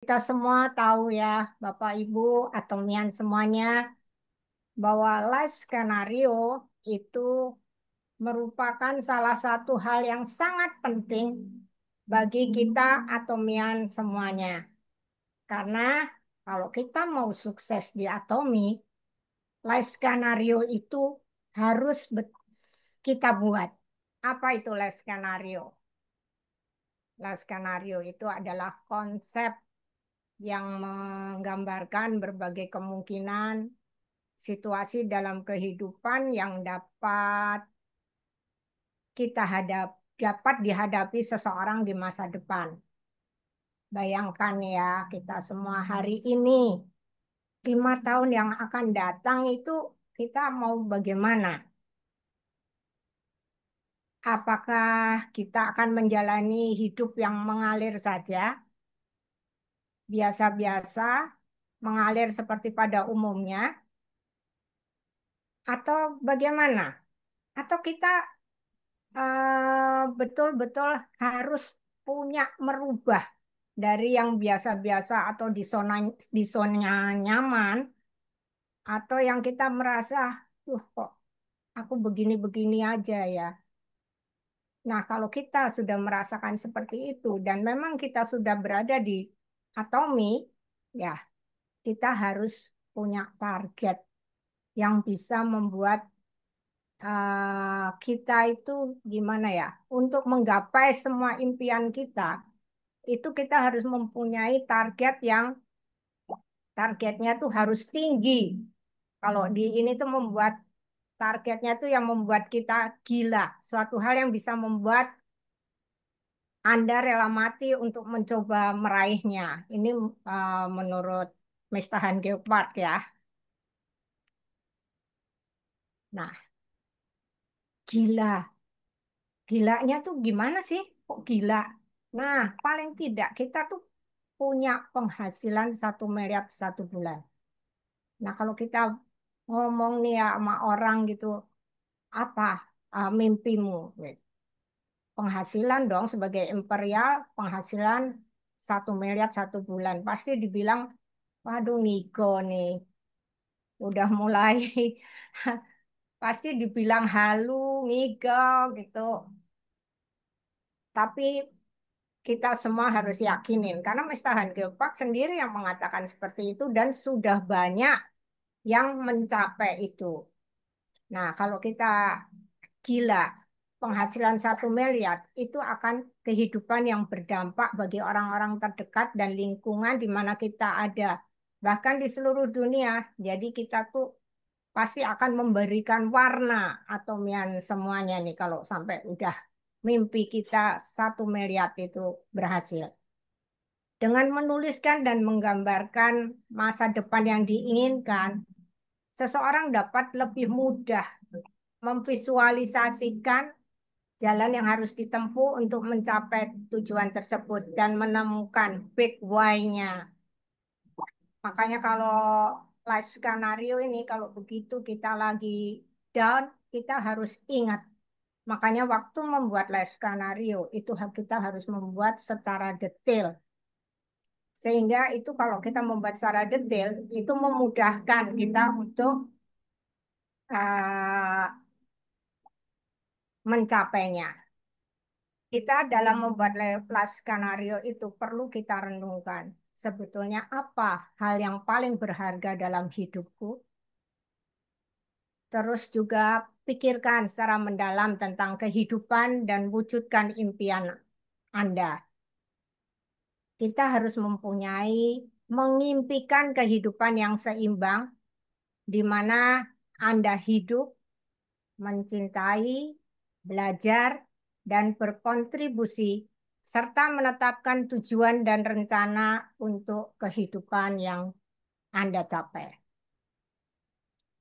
Kita semua tahu ya, Bapak Ibu atomian semuanya, bahwa life skenario itu merupakan salah satu hal yang sangat penting bagi kita atomian semuanya. Karena kalau kita mau sukses di atomi, life skenario itu harus kita buat. Apa itu life skenario? Life skenario itu adalah konsep yang menggambarkan berbagai kemungkinan situasi dalam kehidupan yang dapat dihadapi seseorang di masa depan. Bayangkan ya, kita semua hari ini, 5 tahun yang akan datang itu kita mau bagaimana? Apakah kita akan menjalani hidup yang mengalir saja, biasa-biasa, mengalir seperti pada umumnya, atau bagaimana? Atau kita betul-betul harus punya merubah dari yang biasa-biasa atau di zona nyaman atau yang kita merasa, kok aku begini-begini aja ya. Nah, kalau kita sudah merasakan seperti itu dan memang kita sudah berada di atomi, ya kita harus punya target yang bisa membuat kita itu gimana ya, untuk menggapai semua impian kita, itu kita harus mempunyai targetnya tuh harus tinggi. Kalau di ini tuh membuat targetnya tuh yang membuat kita gila, suatu hal yang bisa membuat Anda rela mati untuk mencoba meraihnya. Ini menurut Mistahan Geopard ya. Nah, gila. Gilanya tuh gimana sih? Kok gila? Nah, paling tidak kita tuh punya penghasilan 1 miliar 1 bulan. Nah, kalau kita ngomong nih ya sama orang gitu, apa mimpimu? Gitu. Penghasilan dong sebagai imperial, penghasilan 1 miliar 1 bulan. Pasti dibilang, waduh ngigo nih, udah mulai pasti dibilang halu, ngigo gitu. Tapi kita semua harus yakinin karena Mistahan Geopark sendiri yang mengatakan seperti itu dan sudah banyak yang mencapai itu. Nah, kalau kita gila penghasilan 1 miliar itu akan kehidupan yang berdampak bagi orang-orang terdekat dan lingkungan di mana kita ada. Bahkan di seluruh dunia. Jadi kita tuh pasti akan memberikan warna atomian semuanya nih kalau sampai udah mimpi kita 1 miliar itu berhasil. Dengan menuliskan dan menggambarkan masa depan yang diinginkan, seseorang dapat lebih mudah memvisualisasikan jalan yang harus ditempuh untuk mencapai tujuan tersebut dan menemukan big why-nya. Makanya kalau life scenario ini, kalau begitu kita lagi down, kita harus ingat. Makanya waktu membuat life scenario, itu kita harus membuat secara detail. Sehingga itu kalau kita membuat secara detail, itu memudahkan kita untuk uh, mencapainya. Kita dalam membuat life skenario itu perlu kita renungkan. Sebetulnya apa hal yang paling berharga dalam hidupku? Terus juga pikirkan secara mendalam tentang kehidupan dan wujudkan impian Anda. Kita harus mengimpikan kehidupan yang seimbang, di mana Anda hidup, mencintai, belajar, dan berkontribusi, serta menetapkan tujuan dan rencana untuk kehidupan yang Anda capai.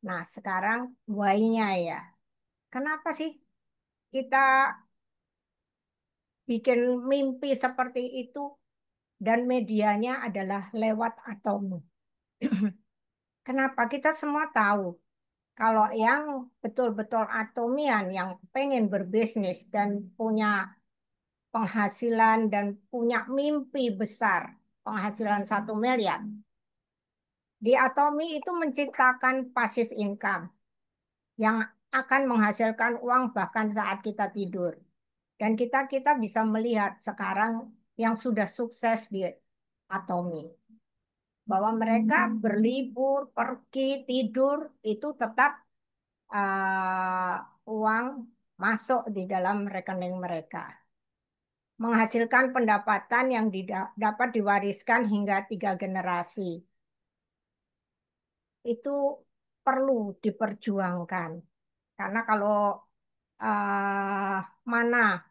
Nah, sekarang why-nya ya. Kenapa sih kita bikin mimpi seperti itu dan medianya adalah lewat atom? Kenapa? Kita semua tahu kalau yang betul-betul atomian, yang pengen berbisnis dan punya penghasilan dan punya mimpi besar. penghasilan 1 miliar. Di Atomi itu menciptakan passive income yang akan menghasilkan uang bahkan saat kita tidur. Dan kita bisa melihat sekarang yang sudah sukses di Atomi bahwa mereka berlibur, pergi, tidur itu tetap uang masuk di dalam rekening mereka, menghasilkan pendapatan yang dapat diwariskan hingga 3 generasi. Itu perlu diperjuangkan karena kalau eh, mana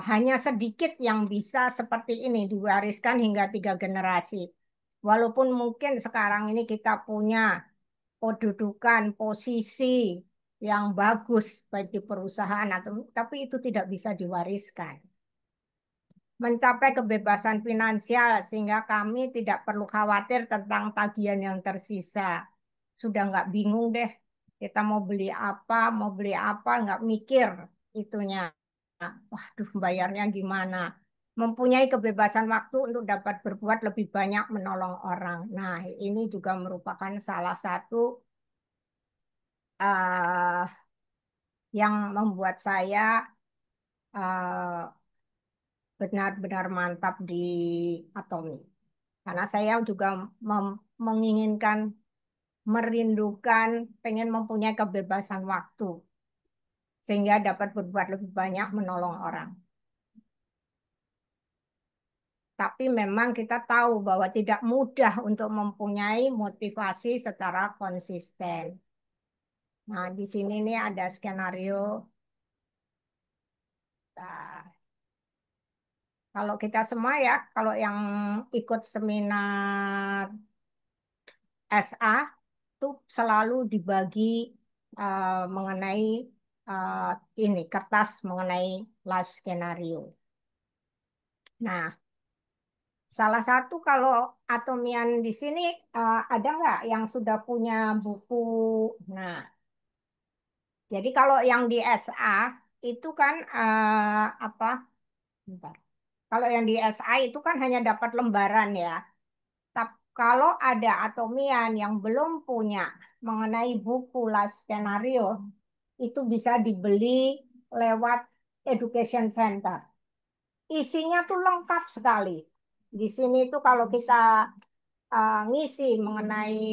hanya sedikit yang bisa seperti ini diwariskan hingga 3 generasi. Walaupun mungkin sekarang ini kita punya kedudukan, posisi yang bagus baik di perusahaan atau tapi itu tidak bisa diwariskan. Mencapai kebebasan finansial sehingga kami tidak perlu khawatir tentang tagihan yang tersisa. Sudah nggak bingung deh, kita mau beli apa, nggak mikir itunya. Waduh, bayarnya gimana? Mempunyai kebebasan waktu untuk dapat berbuat lebih banyak menolong orang. Nah, ini juga merupakan salah satu eh, yang membuat saya eh, benar-benar mantap di Atomi. Karena saya juga menginginkan, merindukan, pengen mempunyai kebebasan waktu sehingga dapat berbuat lebih banyak menolong orang. Tapi memang kita tahu bahwa tidak mudah untuk mempunyai motivasi secara konsisten. Nah, di sini nih ada skenario. Nah, kalau kita semua ya, kalau yang ikut seminar SA itu selalu dibagi mengenai eh, ini kertas mengenai life skenario. Nah, salah satu kalau atomian di sini ada nggak yang sudah punya buku? Nah, jadi kalau yang di SA itu kan apa? Bentar. Kalau yang di SA itu kan hanya dapat lembaran ya. Tapi kalau ada atomian yang belum punya mengenai buku life skenario, itu bisa dibeli lewat education center. Isinya tuh lengkap sekali. Di sini tuh kalau kita ngisi mengenai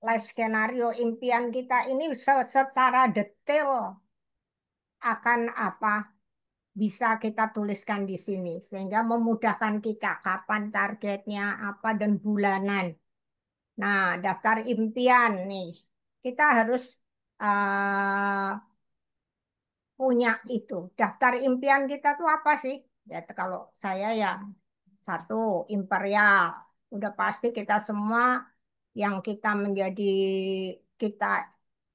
life skenario impian kita ini secara detail akan apa bisa kita tuliskan di sini sehingga memudahkan kita kapan targetnya apa dan bulanan. Nah, daftar impian nih kita harus uh, punya itu. Daftar impian kita tuh apa sih? Ya kalau saya ya satu imperial. Udah pasti kita semua yang kita menjadi kita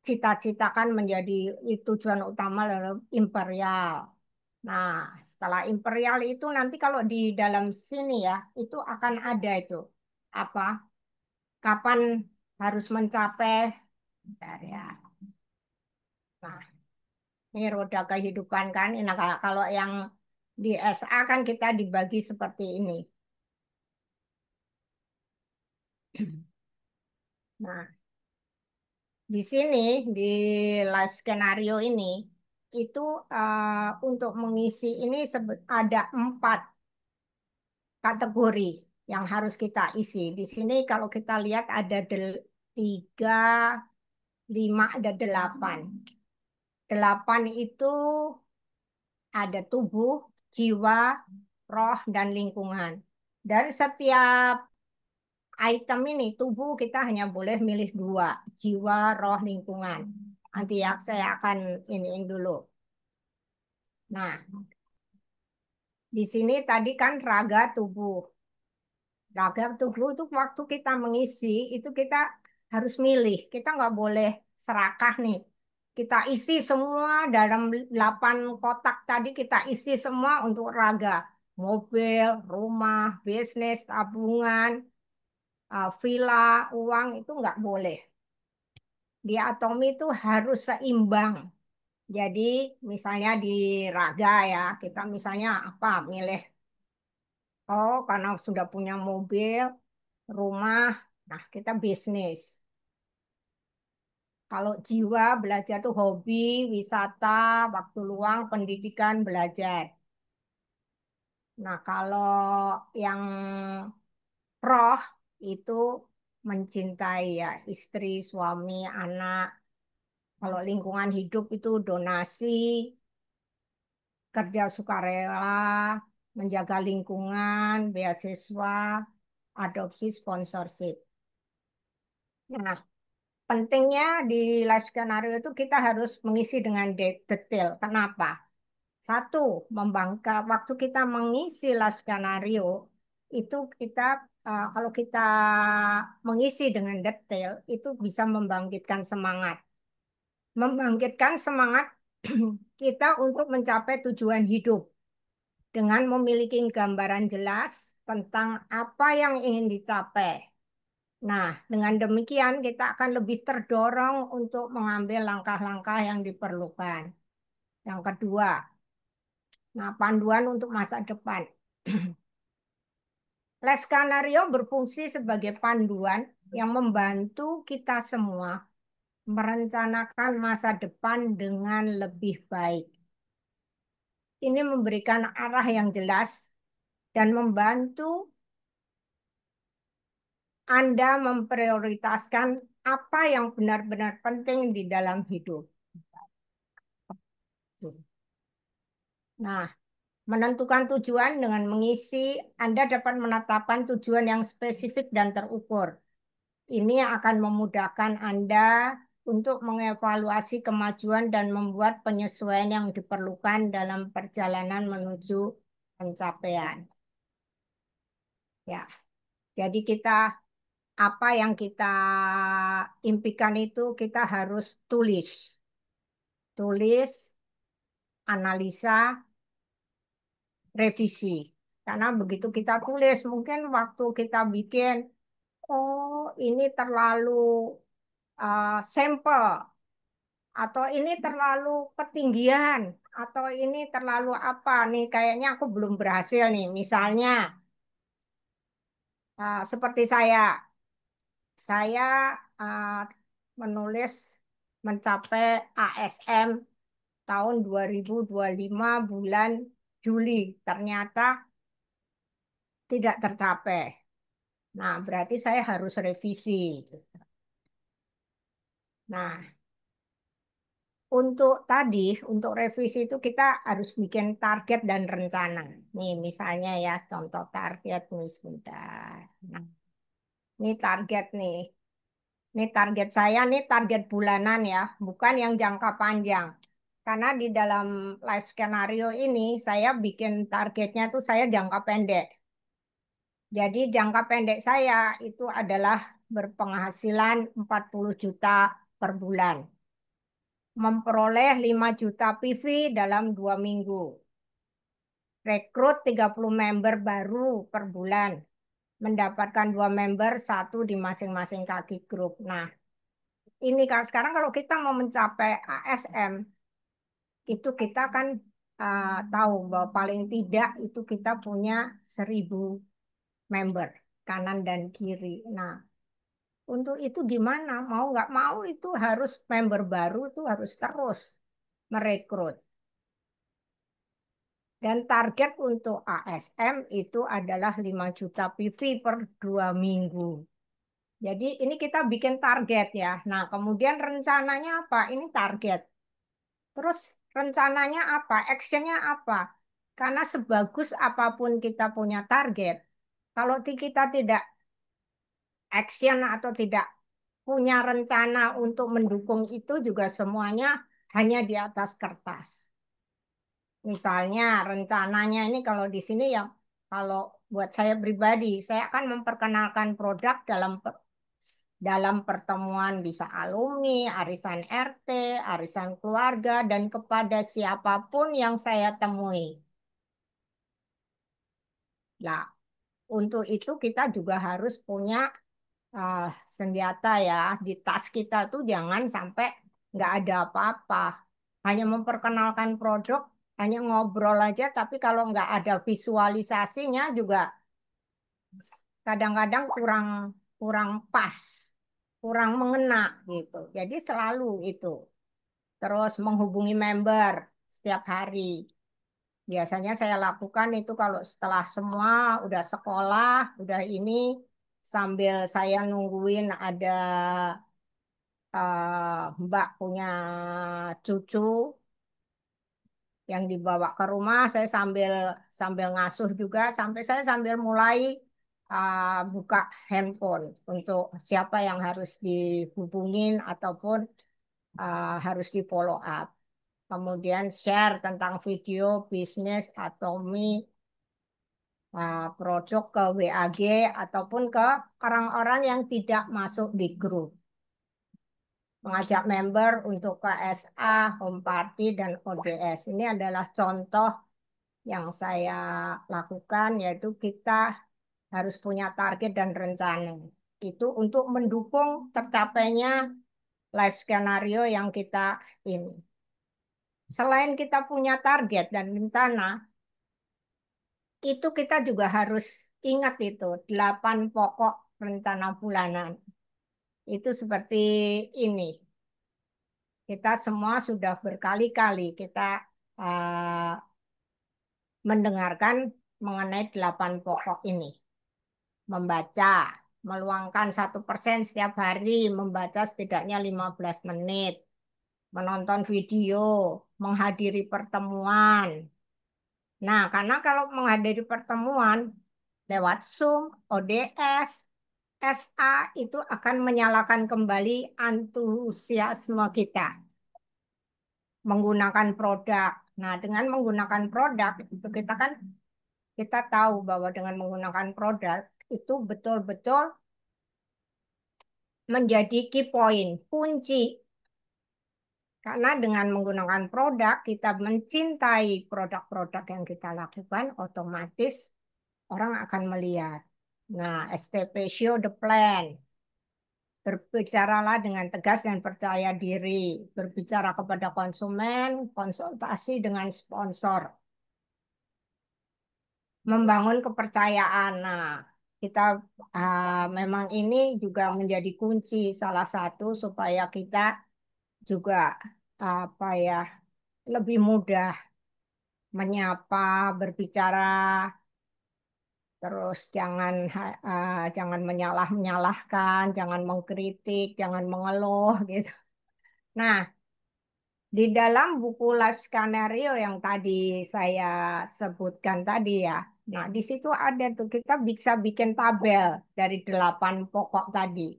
cita-citakan menjadi tujuan utama adalah imperial. Nah, setelah imperial itu nanti kalau di dalam sini ya, itu akan ada itu apa? Kapan harus mencapai bentar ya. Nah, ini roda kehidupan kan. Nah, kalau yang di SA kan kita dibagi seperti ini. Nah, di sini di live skenario ini itu untuk mengisi ini ada 4 kategori yang harus kita isi. Di sini kalau kita lihat ada 3, 5, ada 8. 8 itu ada tubuh, jiwa, roh, dan lingkungan. Dan setiap item ini, tubuh kita hanya boleh milih 2, jiwa, roh, lingkungan. Nanti ya, saya akan iniin dulu. Nah, di sini tadi kan raga tubuh. Raga tubuh itu waktu kita mengisi, itu kita harus milih. Kita nggak boleh serakah nih. Kita isi semua dalam 8 kotak tadi, kita isi semua untuk raga. Mobil, rumah, bisnis, tabungan, villa, uang, itu nggak boleh. Di atomi itu harus seimbang. Jadi misalnya di raga ya, kita misalnya apa, milih Oh, karena sudah punya mobil, rumah, nah kita bisnis. Kalau jiwa belajar tuh hobi, wisata, waktu luang, pendidikan, belajar. Nah, kalau yang roh itu mencintai ya istri, suami, anak. Kalau lingkungan hidup itu donasi, kerja sukarela, menjaga lingkungan, beasiswa, adopsi, sponsorship. Nah, pentingnya di life scenario itu kita harus mengisi dengan detail. Kenapa? Satu, waktu kita mengisi life scenario, itu kita kalau kita mengisi dengan detail, itu bisa membangkitkan semangat. Membangkitkan semangat kita untuk mencapai tujuan hidup dengan memiliki gambaran jelas tentang apa yang ingin dicapai. Nah, dengan demikian kita akan lebih terdorong untuk mengambil langkah-langkah yang diperlukan. Yang kedua, nah panduan untuk masa depan. Life scenario berfungsi sebagai panduan yang membantu kita semua merencanakan masa depan dengan lebih baik. Ini memberikan arah yang jelas dan membantu Anda memprioritaskan apa yang benar-benar penting di dalam hidup. Nah, menentukan tujuan dengan mengisi, Anda dapat menetapkan tujuan yang spesifik dan terukur. Ini akan memudahkan Anda untuk mengevaluasi kemajuan dan membuat penyesuaian yang diperlukan dalam perjalanan menuju pencapaian. Ya, jadi apa yang kita impikan itu kita harus tulis, analisa, revisi. Karena begitu kita tulis, mungkin waktu kita bikin, oh ini terlalu sampel, atau ini terlalu ketinggian, atau ini terlalu apa nih, kayaknya aku belum berhasil nih. Misalnya, seperti saya uh, menulis mencapai ASM tahun 2025 bulan Juli. Ternyata tidak tercapai. Nah, berarti saya harus revisi. Nah, untuk revisi itu kita harus bikin target dan rencana. Nih, misalnya ya, contoh target nih sebentar. Nah, ini target nih. Ini target saya, nih target bulanan ya, bukan yang jangka panjang. Karena di dalam life scenario ini, saya bikin targetnya tuh saya jangka pendek. Jadi jangka pendek saya itu adalah berpenghasilan 40 juta per bulan. Memperoleh 5 juta PV dalam 2 minggu. Rekrut 30 member baru per bulan. Mendapatkan 2 member, satu di masing-masing kaki grup. Nah, ini kan sekarang kalau kita mau mencapai ASM, itu kita kan tahu bahwa paling tidak itu kita punya 1.000 member kanan dan kiri. Nah, untuk itu gimana? Mau nggak mau itu harus member baru itu harus terus merekrut. Dan target untuk ASM itu adalah 5 juta PV per 2 minggu. Jadi ini kita bikin target ya. Nah, kemudian rencananya apa? Ini target. Terus rencananya apa? Actionnya apa? Karena sebagus apapun kita punya target, kalau kita tidak action atau tidak punya rencana untuk mendukung itu juga semuanya hanya di atas kertas. Misalnya rencananya ini kalau di sini ya, kalau buat saya pribadi, saya akan memperkenalkan produk dalam pertemuan bisa alumni, arisan RT, arisan keluarga, dan kepada siapapun yang saya temui. Nah, untuk itu kita juga harus punya uh, senjata ya. Di tas kita tuh jangan sampai nggak ada apa-apa. Hanya memperkenalkan produk, hanya ngobrol aja, tapi kalau nggak ada visualisasinya juga kadang-kadang kurang kurang pas, kurang mengena gitu. Jadi selalu itu. Terus menghubungi member setiap hari. Biasanya saya lakukan itu kalau setelah semua udah sekolah, udah ini, sambil saya nungguin ada Mbak punya cucu yang dibawa ke rumah, saya sambil sambil ngasuh juga, sampai saya sambil mulai buka handphone untuk siapa yang harus dihubungin ataupun harus di follow up. Kemudian share tentang video bisnis atau produk ke WAG ataupun ke orang-orang yang tidak masuk di grup. Mengajak member untuk ke SA, home party, dan ODS. Ini adalah contoh yang saya lakukan, yaitu kita harus punya target dan rencana. Itu untuk mendukung tercapainya life skenario yang kita ini. Selain kita punya target dan rencana, itu kita juga harus ingat itu 8 pokok rencana bulanan. Itu seperti ini. Kita semua sudah berkali-kali kita uh, mendengarkan mengenai 8 pokok ini. Membaca, meluangkan 1% setiap hari, membaca setidaknya 15 menit. Menonton video, menghadiri pertemuan. Nah, karena kalau menghadiri pertemuan lewat Zoom, ODS, SA itu akan menyalakan kembali antusiasme kita menggunakan produk. Nah, dengan menggunakan produk itu kita kan kita tahu bahwa dengan menggunakan produk itu betul-betul menjadi key point, kunci. Karena dengan menggunakan produk, kita mencintai produk-produk yang kita lakukan, otomatis orang akan melihat. Nah, STP show the plan. Berbicaralah dengan tegas dan percaya diri. Berbicara kepada konsumen, konsultasi dengan sponsor. Membangun kepercayaan. Nah, kita memang ini juga menjadi kunci salah satu supaya kita juga apa ya lebih mudah menyapa, berbicara, terus jangan menyalah-menyalahkan, jangan mengkritik, jangan mengeluh gitu. Nah, di dalam buku Life Scenario yang tadi saya sebutkan tadi ya. Nah, di situ ada tuh kita bisa bikin tabel dari 8 pokok tadi.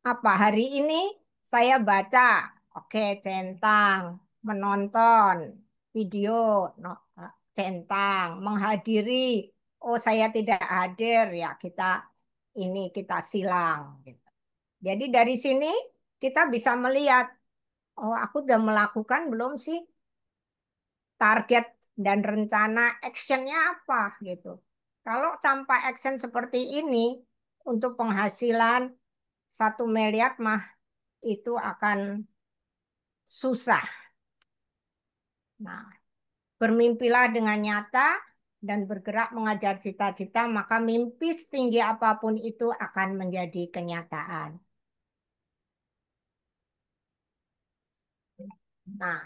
Apa hari ini saya baca, oke, centang, menonton video, no, centang, menghadiri, oh saya tidak hadir ya kita silang. Gitu. Jadi dari sini kita bisa melihat, oh aku sudah melakukan belum sih target dan rencana actionnya apa gitu. Kalau tanpa action seperti ini untuk penghasilan 1 miliar mah itu akan susah. Nah, bermimpilah dengan nyata dan bergerak mengajar cita-cita, maka mimpi setinggi apapun itu akan menjadi kenyataan. Nah,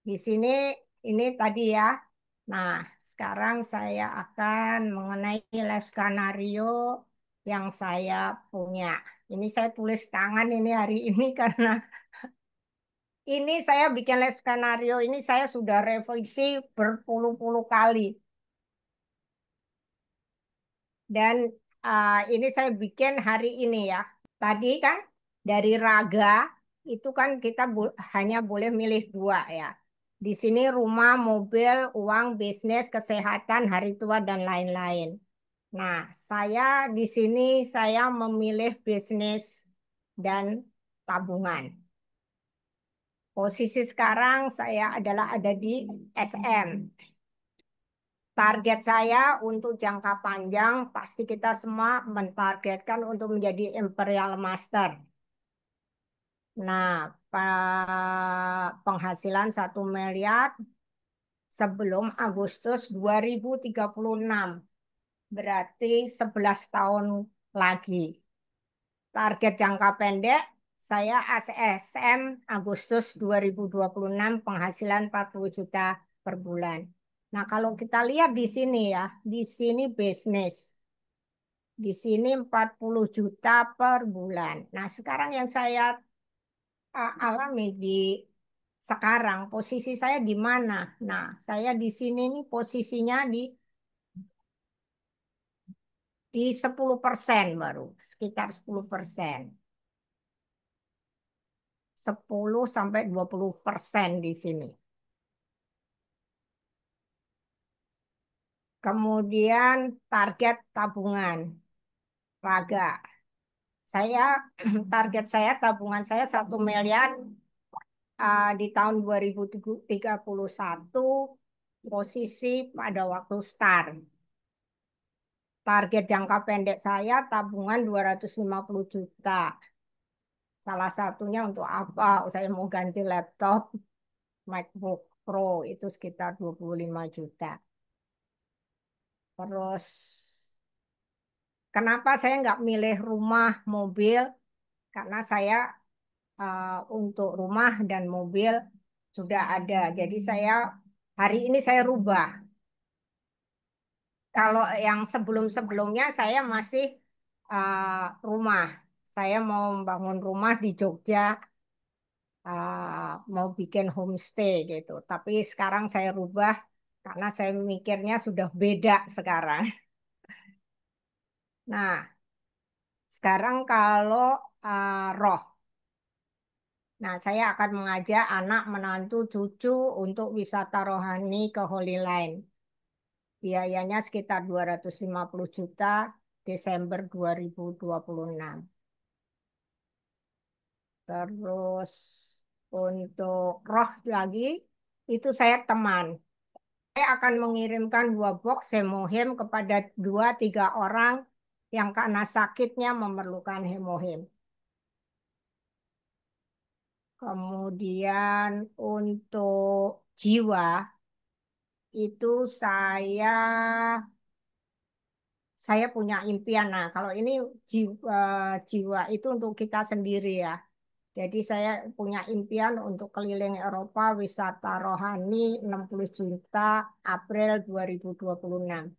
di sini ini tadi ya. Nah, sekarang saya akan mengenai life skenario yang saya punya. Ini saya tulis tangan ini hari ini karena ini saya bikin live skenario ini saya sudah revisi berpuluh-puluh kali. Dan ini saya bikin hari ini ya. Tadi kan dari raga itu kan kita hanya boleh milih 2 ya. Di sini rumah, mobil, uang, bisnis, kesehatan, hari tua, dan lain-lain. Nah, saya di sini saya memilih bisnis dan tabungan. Posisi sekarang saya adalah ada di SM. Target saya untuk jangka panjang pasti kita semua mentargetkan untuk menjadi Imperial Master. Nah, penghasilan 1 miliar sebelum Agustus 2036. berarti 11 tahun lagi. Target jangka pendek, saya ASN Agustus 2026 penghasilan 40 juta per bulan. Nah, kalau kita lihat di sini ya, di sini bisnis. Di sini 40 juta per bulan. Nah, sekarang yang saya alami di sekarang, posisi saya di mana? Nah, saya di sini nih posisinya di 10% baru, sekitar 10%. 10 sampai 20% di sini. Kemudian target tabungan raga. Saya target saya tabungan saya 1 miliar di tahun 2031 posisi pada waktu start. Target jangka pendek saya tabungan 250 juta. Salah satunya untuk apa? Saya mau ganti laptop MacBook Pro itu sekitar 25 juta. Terus kenapa saya nggak milih rumah, mobil? Karena saya untuk rumah dan mobil sudah ada. Jadi saya hari ini saya rubah. Kalau yang sebelum-sebelumnya saya masih rumah. Saya mau membangun rumah di Jogja, mau bikin homestay gitu. Tapi sekarang saya rubah karena saya mikirnya sudah beda sekarang. Nah, sekarang kalau roh. Nah, saya akan mengajak anak, menantu, cucu untuk wisata rohani ke Holy Land. Biayanya sekitar 250 juta Desember 2026. Terus untuk roh lagi, itu saya teman. Saya akan mengirimkan 2 box hemohim kepada 2-3 orang yang karena sakitnya memerlukan hemohim. Kemudian untuk jiwa, itu saya punya impian. Nah, kalau ini jiwa itu untuk kita sendiri ya. Jadi saya punya impian untuk keliling Eropa wisata rohani 60 juta April 2026.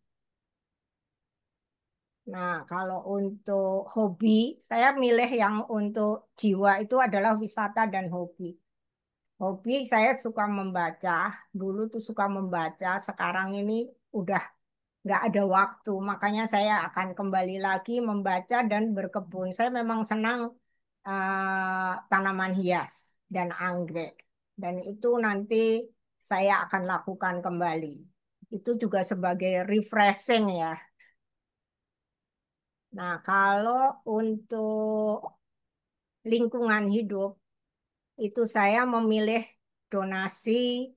Nah, kalau untuk hobi, saya milih yang untuk jiwa itu adalah wisata dan hobi. Hobi saya suka membaca, dulu tuh suka membaca, sekarang ini udah nggak ada waktu, makanya saya akan kembali lagi membaca dan berkebun. Saya memang senang tanaman hias dan anggrek, dan itu nanti saya akan lakukan kembali. Itu juga sebagai refreshing ya. Nah, kalau untuk lingkungan hidup, itu saya memilih donasi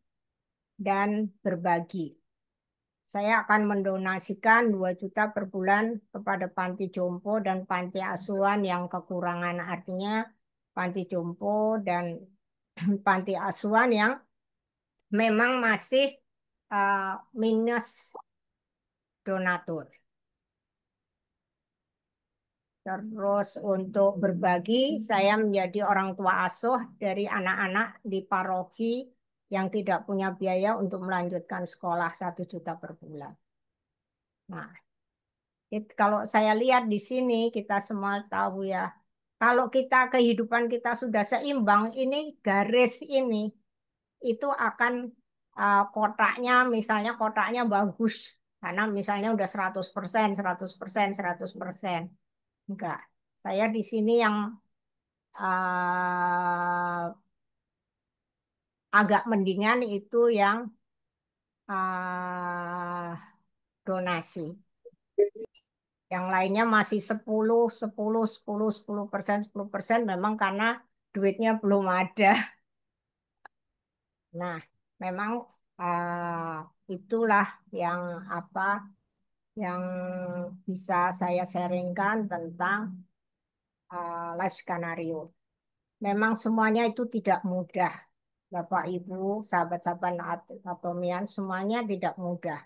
dan berbagi. Saya akan mendonasikan 2 juta per bulan kepada panti jompo dan panti asuhan yang kekurangan. Artinya panti jompo dan panti asuhan yang memang masih minus donatur. Terus untuk berbagi, saya menjadi orang tua asuh dari anak-anak di paroki yang tidak punya biaya untuk melanjutkan sekolah 1 juta per bulan. Nah, kalau saya lihat di sini, kita semua tahu ya, kalau kita kehidupan kita sudah seimbang, ini garis ini itu akan kotaknya, misalnya kotaknya bagus, karena misalnya udah 100%, 100%, 100%. Enggak, saya di sini yang uh, agak mendingan itu yang donasi. Yang lainnya masih 10, 10, 10, 10%, 10% memang karena duitnya belum ada. Nah, memang itulah yang apa yang bisa saya sharingkan tentang life skenario. Memang semuanya itu tidak mudah, Bapak Ibu, sahabat-sahabat atomian, semuanya tidak mudah.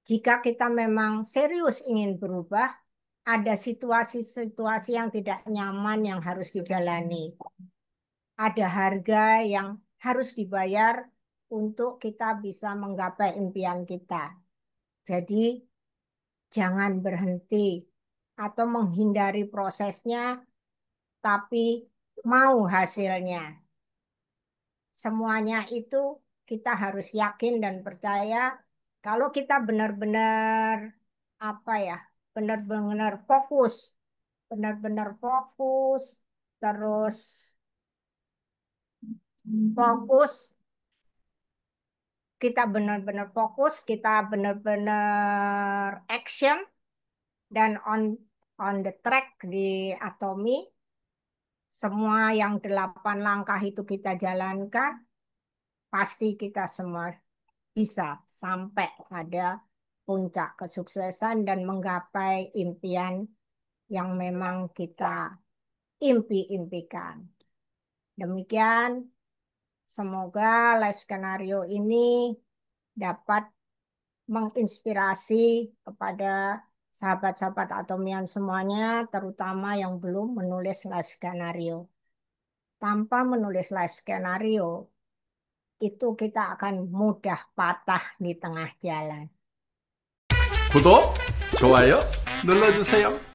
Jika kita memang serius ingin berubah, ada situasi-situasi yang tidak nyaman yang harus dijalani. Ada harga yang harus dibayar untuk kita bisa menggapai impian kita. Jadi, jangan berhenti atau menghindari prosesnya, tapi mau hasilnya. Semuanya itu kita harus yakin dan percaya kalau kita benar-benar apa ya, benar-benar fokus, terus fokus, kita benar-benar fokus, kita benar-benar action dan on the track di Atomi, semua yang 8 langkah itu kita jalankan, pasti kita semua bisa sampai pada puncak kesuksesan dan menggapai impian yang memang kita impi-impikan. Demikian, semoga life skenario ini dapat menginspirasi kepada sahabat-sahabat Atomian semuanya, terutama yang belum menulis life skenario. Tanpa menulis life skenario, itu kita akan mudah patah di tengah jalan. 구독, 좋아요 눌러주세요.